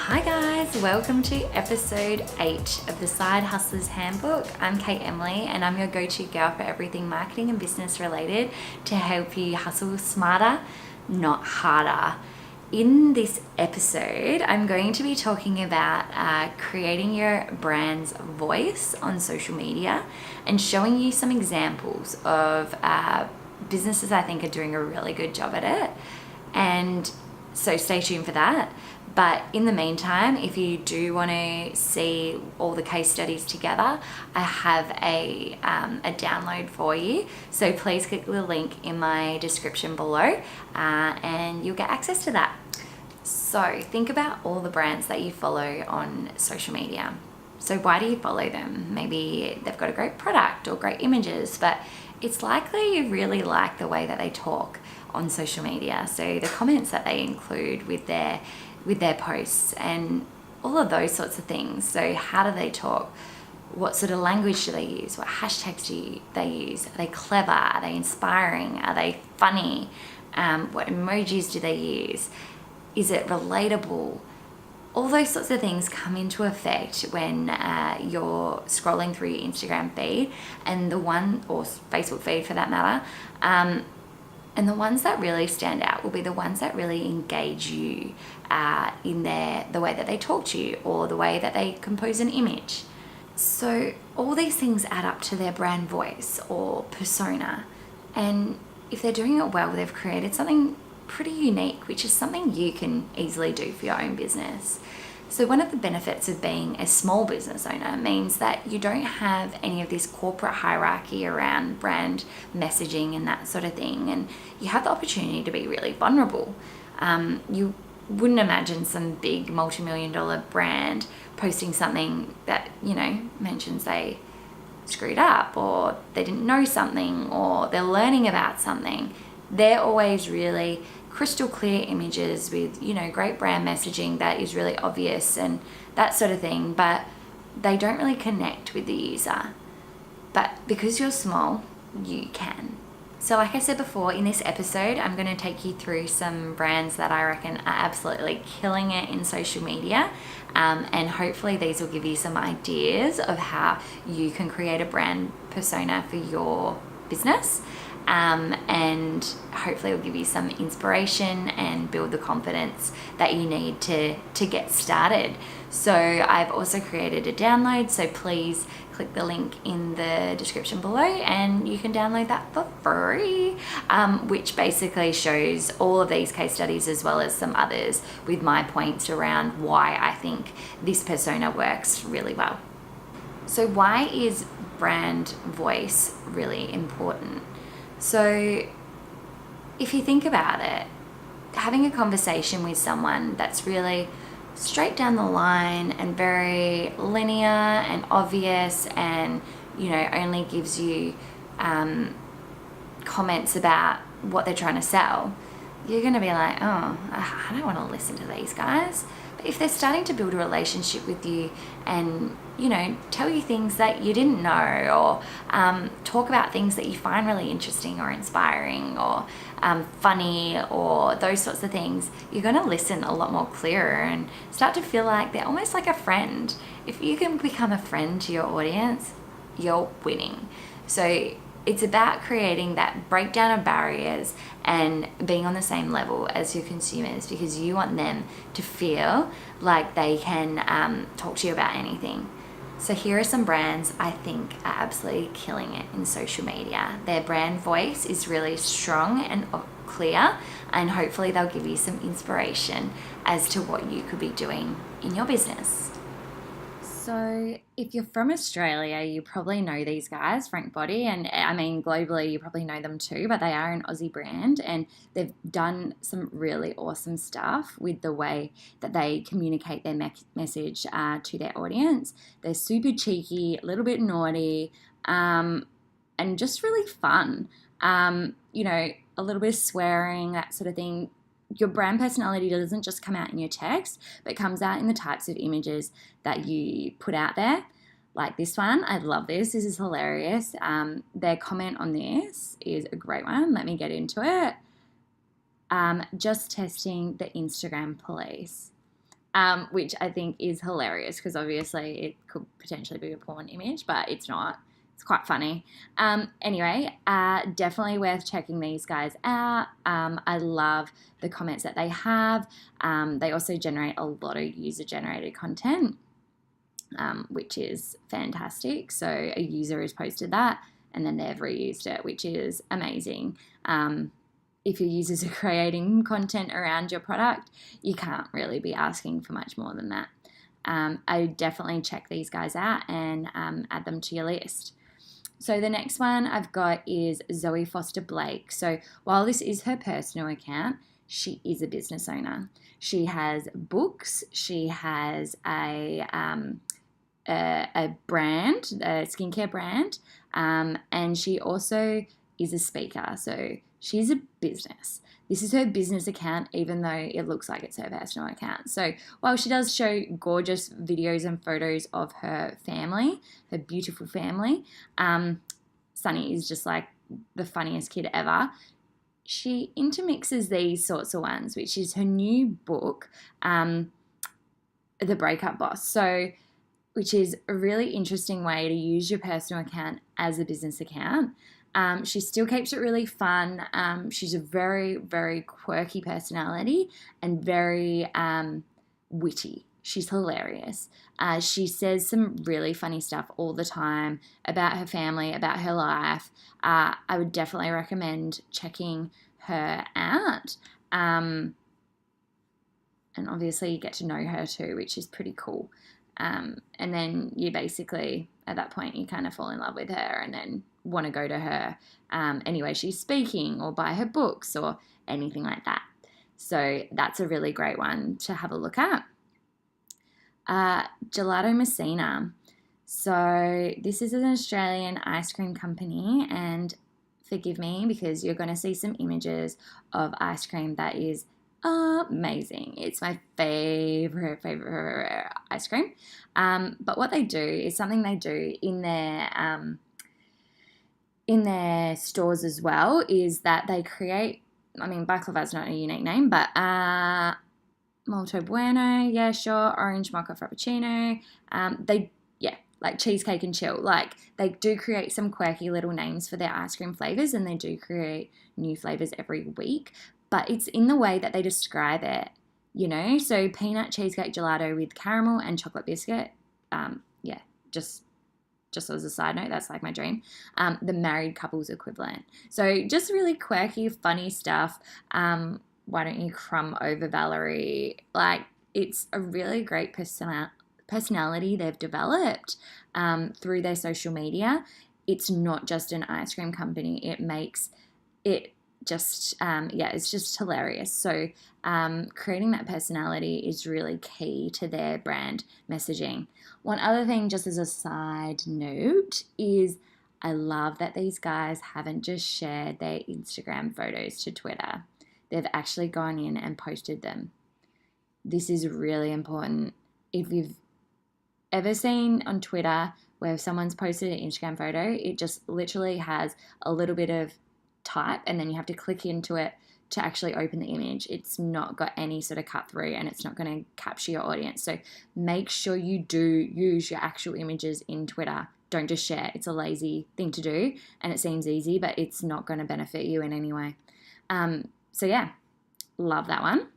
Hi guys, welcome to episode 8 of the Side Hustlers Handbook. I'm Emiley and I'm your go-to girl for everything marketing and business related to help you hustle smarter, not harder. In this episode, I'm going to be talking about creating your brand's voice on social media and showing you some examples of businesses I think are doing a really good job at it. And so stay tuned for that. But in the meantime, if you do want to see all the case studies together, I have a download for you. So please click the link in my description below and you'll get access to that. So think about all the brands that you follow on social media. So why do you follow them? Maybe they've got a great product or great images, but it's likely you really like the way that they talk on social media. So the comments that they include with their posts and all of those sorts of things. So how do they talk? What sort of language do they use? What hashtags do they use? Are they clever? Are they inspiring? Are they funny? What emojis do they use? Is it relatable? All those sorts of things come into effect when you're scrolling through your Instagram feed and or Facebook feed for that matter. And the ones that really stand out will be the ones that really engage you in the way that they talk to you or the way that they compose an image. So all these things add up to their brand voice or persona. And if they're doing it well, they've created something pretty unique, which is something you can easily do for your own business. So one of the benefits of being a small business owner means that you don't have any of this corporate hierarchy around brand messaging and that sort of thing. And you have the opportunity to be really vulnerable. You wouldn't imagine some big multi-million-dollar brand posting something that, mentions they screwed up or they didn't know something or they're learning about something. They're always really crystal clear images with, great brand messaging that is really obvious and that sort of thing, but they don't really connect with the user. But because you're small, you can. So like I said before, in this episode, I'm going to take you through some brands that I reckon are absolutely killing it in social media. And hopefully these will give you some ideas of how you can create a brand persona for your business. And hopefully it'll give you some inspiration and build the confidence that you need to get started. So I've also created a download, so please click the link in the description below and you can download that for free, which basically shows all of these case studies as well as some others with my points around why I think this persona works really well. So why is brand voice really important? So if you think about it, having a conversation with someone that's really straight down the line and very linear and obvious and, only gives you comments about what they're trying to sell, you're going to be like, oh, I don't want to listen to these guys. But if they're starting to build a relationship with you and, tell you things that you didn't know or talk about things that you find really interesting or inspiring or funny or those sorts of things, you're going to listen a lot more clearer and start to feel like they're almost like a friend. If you can become a friend to your audience, you're winning. So it's about creating that breakdown of barriers and being on the same level as your consumers because you want them to feel like they can talk to you about anything. So here are some brands I think are absolutely killing it in social media. Their brand voice is really strong and clear, and hopefully they'll give you some inspiration as to what you could be doing in your business. So if you're from Australia, you probably know these guys, Frank Body, and I mean globally you probably know them too, but they are an Aussie brand and they've done some really awesome stuff with the way that they communicate their message to their audience. They're super cheeky, a little bit naughty, and just really fun. A little bit of swearing, that sort of thing. Your brand personality doesn't just come out in your text, but comes out in the types of images that you put out there. Like this one, I love this. This is hilarious. Their comment on this is a great one. Let me get into it. Just testing the Instagram police. which I think is hilarious because obviously it could potentially be a porn image, but it's not. It's quite funny. Anyway, definitely worth checking these guys out. I love the comments that they have. They also generate a lot of user-generated content, which is fantastic. So a user has posted that and then they've reused it, which is amazing. If your users are creating content around your product, you can't really be asking for much more than that. I definitely check these guys out and add them to your list. So the next one I've got is Zoe Foster Blake. So while this is her personal account, she is a business owner. She has books. She has a brand, a skincare brand, and she also is a speaker. So she's a business. This is her business account, even though it looks like it's her personal account. So while she does show gorgeous videos and photos of her family, her beautiful family, Sunny is just like the funniest kid ever. She intermixes these sorts of ones, which is her new book, The Breakup Boss. So, which is a really interesting way to use your personal account as a business account. She still keeps it really fun. She's a very, very quirky personality and very witty. She's hilarious. She says some really funny stuff all the time about her family, about her life. I would definitely recommend checking her out. And obviously you get to know her too, which is pretty cool. And then you basically, at that point, you kind of fall in love with her and then want to go to her anyway she's speaking or buy her books or anything like that. So that's a really great one to have a look at. Gelato Messina. So this is an Australian ice cream company, and forgive me because you're going to see some images of ice cream that is amazing. It's my favorite ice cream. But what they do is something they do in their stores as well, is that they create, I mean, baklava is not a unique name, but Molto Bueno, yeah, sure, orange mocha frappuccino, like cheesecake and chill. Like, they do create some quirky little names for their ice cream flavors, and they do create new flavors every week, but it's in the way that they describe it, you know? So peanut cheesecake gelato with caramel and chocolate biscuit. Just as a side note, that's like my dream. The married couples equivalent. So just really quirky, funny stuff. Why don't you crumb over Valerie? Like, it's a really great personality they've developed through their social media. It's not just an ice cream company. It makes it just, it's just hilarious. So creating that personality is really key to their brand messaging. One other thing, just as a side note, is I love that these guys haven't just shared their Instagram photos to Twitter. They've actually gone in and posted them. This is really important. If you've ever seen on Twitter where someone's posted an Instagram photo, it just literally has a little bit of type and then you have to click into it to actually open the image. It's not got any sort of cut through and it's not going to capture your audience. So make sure you do use your actual images in Twitter. Don't just share. It's a lazy thing to do and it seems easy, but it's not going to benefit you in any way. So yeah, love that one.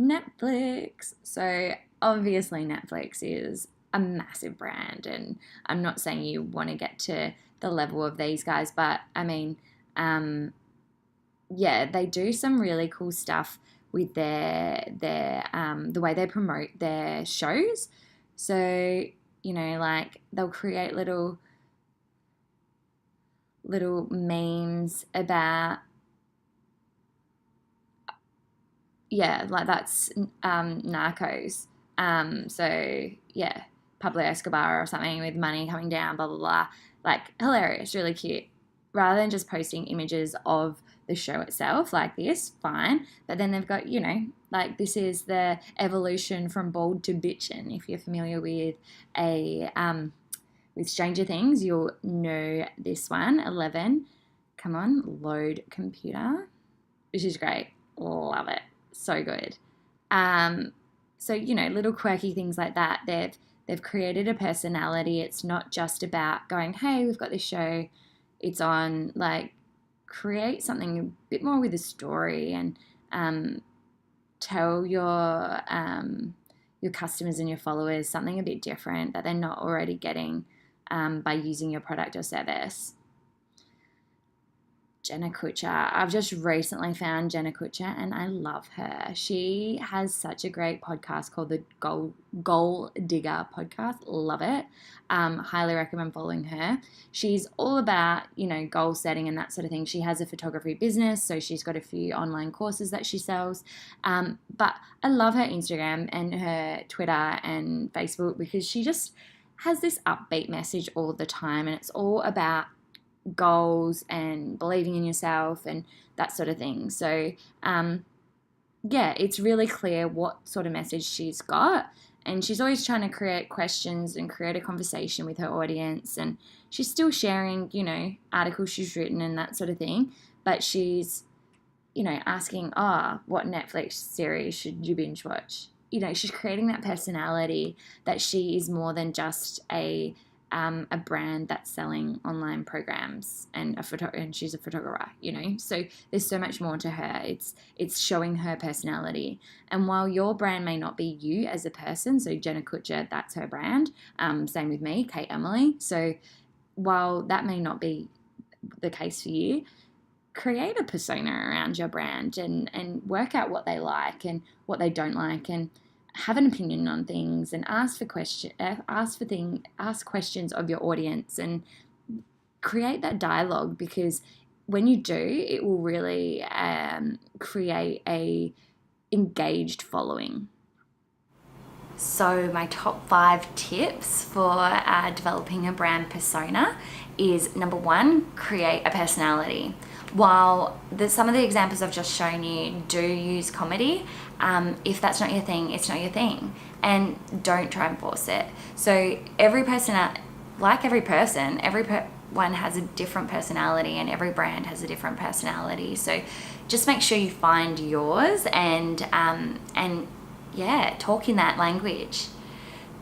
Netflix. So obviously Netflix is a massive brand, and I'm not saying you want to get to the level of these guys, but I mean, they do some really cool stuff with their the way they promote their shows. So, you know, like they'll create little memes about, like that's Narcos. So yeah, Pablo Escobar or something with money coming down, blah blah blah. Like, hilarious, really cute. Rather than just posting images of the show itself like this, fine. But then they've got, you know, like this is the evolution from bald to bitchin'. If you're familiar with with Stranger Things, you'll know this one. 11. Come on, load computer. Which is great. Love it. So good. So, little quirky things like that. They've created a personality. It's not just about going, hey, we've got this show, it's on. Like, create something a bit more with a story, and tell your customers and your followers something a bit different that they're not already getting by using your product or service. Jenna Kutcher. I've just recently found Jenna Kutcher and I love her. She has such a great podcast called the Goal Digger podcast. Love it. Highly recommend following her. She's all about, goal setting and that sort of thing. She has a photography business, so she's got a few online courses that she sells. But I love her Instagram and her Twitter and Facebook because she just has this upbeat message all the time, and it's all about goals and believing in yourself and that sort of thing. So it's really clear what sort of message she's got, and she's always trying to create questions and create a conversation with her audience, and she's still sharing articles she's written and that sort of thing, but she's asking what Netflix series should you binge watch. She's creating that personality that she is more than just a brand that's selling online programs and and she's a photographer, So there's so much more to her. It's showing her personality. And while your brand may not be you as a person, so Jenna Kutcher, that's her brand. Same with me, Kate Emiley. So while that may not be the case for you, create a persona around your brand and work out what they like and what they don't like, and have an opinion on things, and ask questions of your audience, and create that dialogue, because when you do, it will really create a engaged following. So my top 5 tips for developing a brand persona is, number 1, create a personality. While some of the examples I've just shown you do use comedy, if that's not your thing, it's not your thing. And don't try and force it. So every person, everyone has a different personality, and every brand has a different personality. So just make sure you find yours and talk in that language.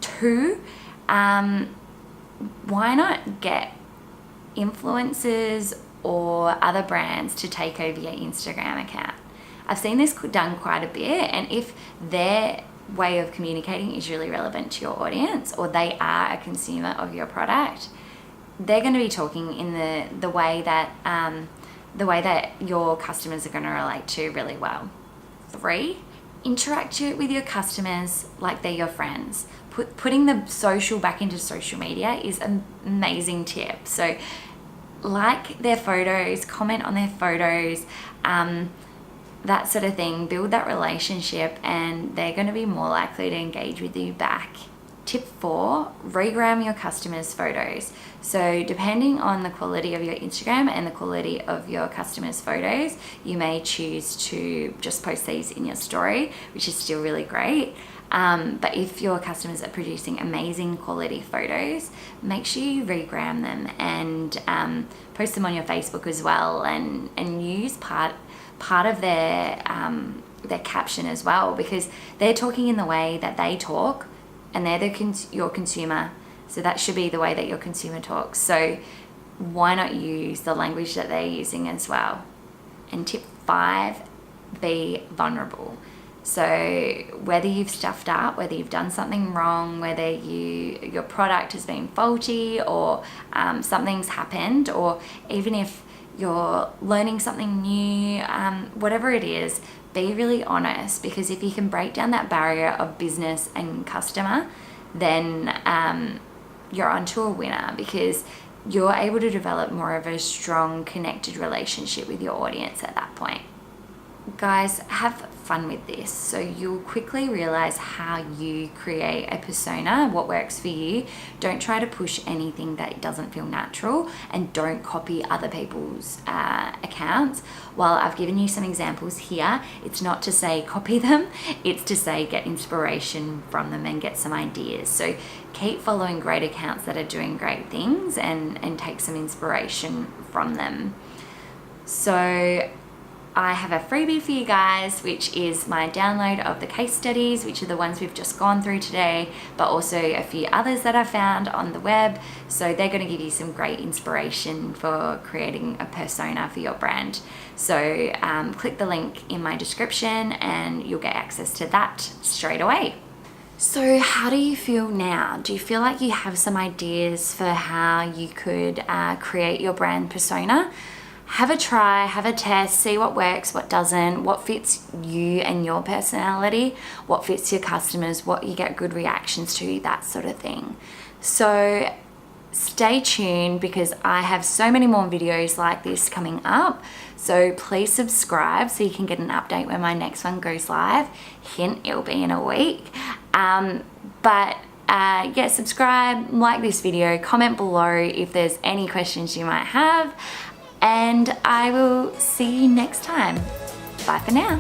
2, why not get influencers or other brands to take over your Instagram account? I've seen this done quite a bit, and if their way of communicating is really relevant to your audience, or they are a consumer of your product, they're going to be talking in the way that your customers are going to relate to really well. 3, interact with your customers like they're your friends. Putting the social back into social media is an amazing tip. So like their photos, comment on their photos, that sort of thing. Build that relationship, and they're going to be more likely to engage with you back. Tip 4, regram your customers' photos. So depending on the quality of your Instagram and the quality of your customers' photos, you may choose to just post these in your story, which is still really great. But if your customers are producing amazing quality photos, make sure you regram them and post them on your Facebook as well, and use part of their caption as well, because they're talking in the way that they talk, and they're your consumer, so that should be the way that your consumer talks. So why not use the language that they're using as well? And tip 5, be vulnerable. So whether you've stuffed up, whether you've done something wrong, whether your product has been faulty, or something's happened, or even if you're learning something new, whatever it is, be really honest, because if you can break down that barrier of business and customer, then you're onto a winner, because you're able to develop more of a strong, connected relationship with your audience at that point. Guys, have fun with this, so you'll quickly realize how you create a persona, what works for you. Don't try to push anything that doesn't feel natural, and don't copy other people's accounts. While I've given you some examples here, it's not to say copy them, it's to say get inspiration from them and get some ideas. So keep following great accounts that are doing great things, and take some inspiration from them. So I have a freebie for you guys, which is my download of the case studies, which are the ones we've just gone through today, but also a few others that I found on the web. So they're going to give you some great inspiration for creating a persona for your brand. So click the link in my description and you'll get access to that straight away. So how do you feel now? Do you feel like you have some ideas for how you could create your brand persona? Have a try, have a test, see what works, what doesn't, what fits you and your personality, what fits your customers, what you get good reactions to, that sort of thing. So stay tuned because I have so many more videos like this coming up. So please subscribe so you can get an update when my next one goes live. Hint, it'll be in a week. Yeah, subscribe, like this video, comment below if there's any questions you might have. And I will see you next time. Bye for now.